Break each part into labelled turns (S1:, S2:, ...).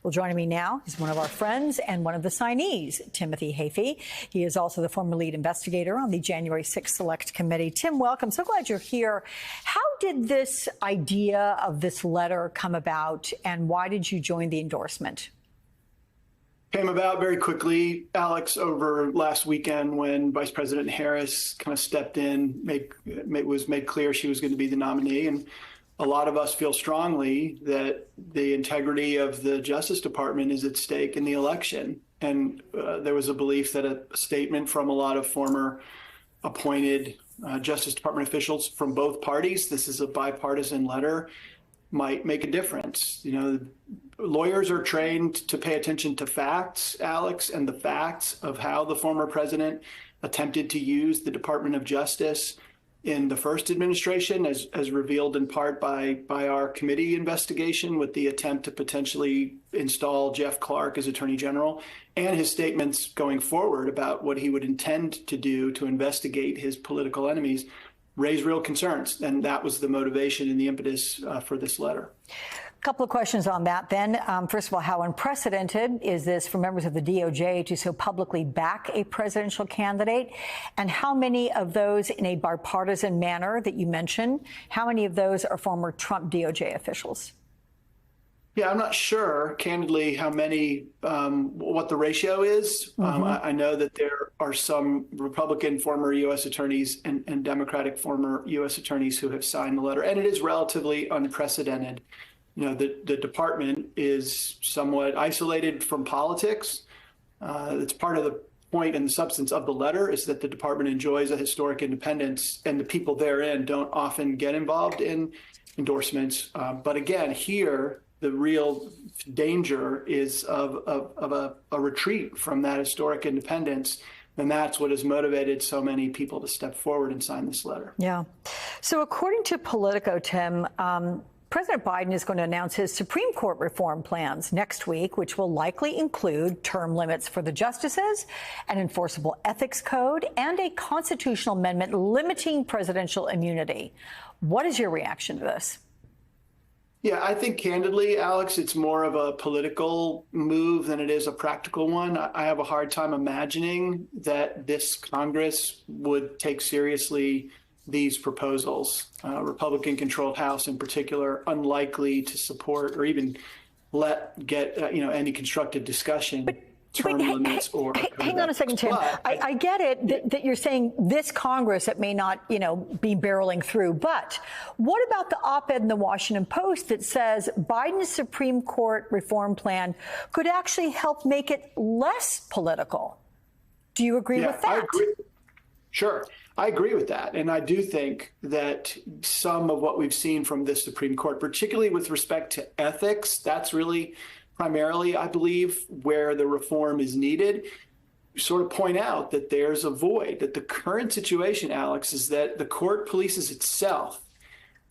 S1: Well, joining me now is one of our friends and one of the signees, Timothy Hafey. He is also the former lead investigator on the January 6th Select Committee. Tim, welcome. So glad you're here. How did this idea of this letter come about, and why did you join the endorsement?
S2: Came about very quickly, Alex, over last weekend when Vice President Harris kind of stepped in, was made clear she was going to be the nominee. And a lot of us feel strongly that the integrity of the Justice Department is at stake in the election. And there was a belief that a statement from a lot of former appointed Justice Department officials from both parties, this is a bipartisan letter, might make a difference. You know, lawyers are trained to pay attention to facts, Alex, and the facts of how the former president attempted to use the Department of Justice in the first administration, as revealed in part by our committee investigation with the attempt to potentially install Jeff Clark as Attorney General, and his statements going forward about what he would intend to do to investigate his political enemies raise real concerns. And that was the motivation and the impetus for this letter.
S1: A couple of questions on that then. First of all, how unprecedented is this for members of the DOJ to so publicly back a presidential candidate? And how many of those in a bipartisan manner that you mentioned, how many of those are former Trump DOJ officials? Yeah,
S2: I'm not sure, candidly, how many, what the ratio is. I know that there are some Republican former U.S. attorneys and Democratic former U.S. attorneys who have signed the letter, and it is relatively unprecedented. You know, the department is somewhat isolated from politics. It's part of the point and the substance of the letter is that the department enjoys a historic independence, and the people therein don't often get involved in endorsements. But again, here, the real danger is of a retreat from that historic independence. And that's what has motivated so many people to step forward and sign this letter.
S1: Yeah. So according to Politico, Tim, President Biden is going to announce his Supreme Court reform plans next week, which will likely include term limits for the justices, an enforceable ethics code, and a constitutional amendment limiting presidential immunity. What is your reaction to this?
S2: Yeah, I think candidly, Alex, it's more of a political move than it is a practical one. I have a hard time imagining that this Congress would take seriously these proposals. Republican-controlled House in particular, unlikely to support or even get any constructive discussion. Term limits or
S1: hang on a second, Tim. I get it that you're saying this Congress, it may not, be barreling through. But what about the op-ed in the Washington Post that says Biden's Supreme Court reform plan could actually help make it less political? Do you agree with that?
S2: I agree. Sure. I agree with that. And I do think that some of what we've seen from the Supreme Court, particularly with respect to ethics, that's really primarily, I believe, where the reform is needed, sort of point out that there's a void, that the current situation, Alex, is that the court polices itself.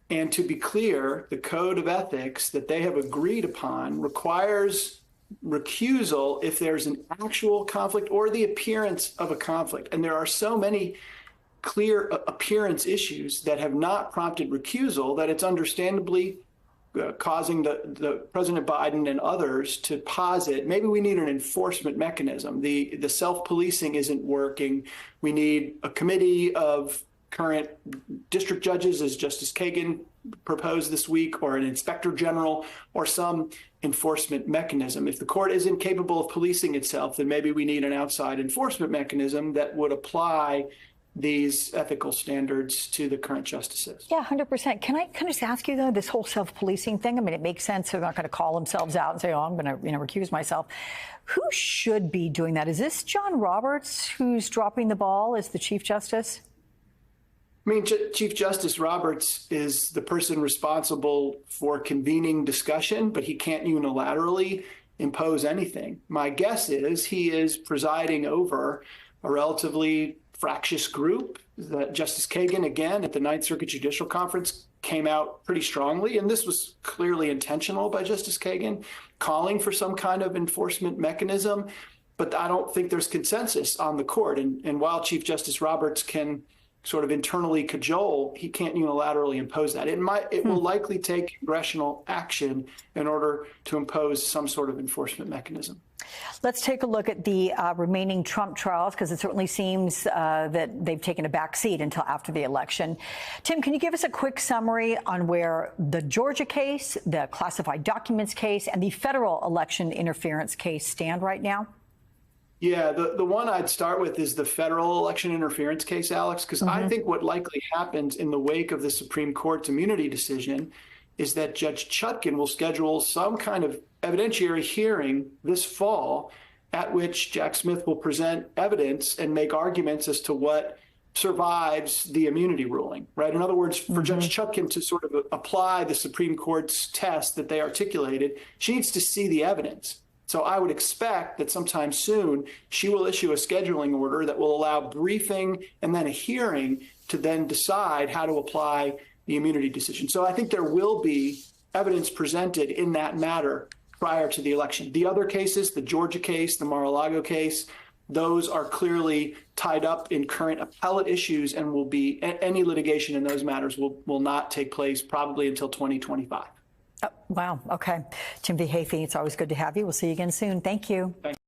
S2: And to be clear, the code of ethics that they have agreed upon requires recusal if there's an actual conflict or the appearance of a conflict. And there are so many clear appearance issues that have not prompted recusal that it's understandably causing the President Biden and others to posit maybe we need an enforcement mechanism. The self-policing isn't working. We need a committee of current district judges, as Justice Kagan proposed this week, or an inspector general, or some enforcement mechanism. If the court isn't capable of policing itself, then maybe we need an outside enforcement mechanism that would apply these ethical standards to the current justices.
S1: Yeah, 100%. Can I just ask you, though, this whole self-policing thing? I mean, it makes sense. They're not going to call themselves out and say, oh, I'm going to, recuse myself. Who should be doing that? Is this John Roberts who's dropping the ball as the Chief Justice?
S2: I mean, Chief Justice Roberts is the person responsible for convening discussion, but he can't unilaterally impose anything. My guess is he is presiding over a relatively fractious group. That Justice Kagan, again, at the Ninth Circuit Judicial Conference, came out pretty strongly, and this was clearly intentional by Justice Kagan, calling for some kind of enforcement mechanism. But I don't think there's consensus on the court. And while Chief Justice Roberts can sort of internally cajole, he can't unilaterally impose that. It will likely take congressional action in order to impose some sort of enforcement mechanism.
S1: Let's take a look at the remaining Trump trials, because it certainly seems that they've taken a back seat until after the election. Tim, can you give us a quick summary on where the Georgia case, the classified documents case, and the federal election interference case stand right now?
S2: Yeah, the one I'd start with is the federal election interference case, Alex, because I think what likely happens in the wake of the Supreme Court's immunity decision is that Judge Chutkan will schedule some kind of evidentiary hearing this fall at which Jack Smith will present evidence and make arguments as to what survives the immunity ruling, right? In other words, for Judge Chutkan to sort of apply the Supreme Court's test that they articulated, she needs to see the evidence. So I would expect that sometime soon she will issue a scheduling order that will allow briefing and then a hearing to then decide how to apply the immunity decision. So I think there will be evidence presented in that matter prior to the election. The other cases, the Georgia case, the Mar-a-Lago case, those are clearly tied up in current appellate issues and will be any litigation in those matters will not take place probably until 2025.
S1: Oh, wow. Okay. Timothy Haphey, it's always good to have you. We'll see you again soon. Thank you.
S2: Thanks.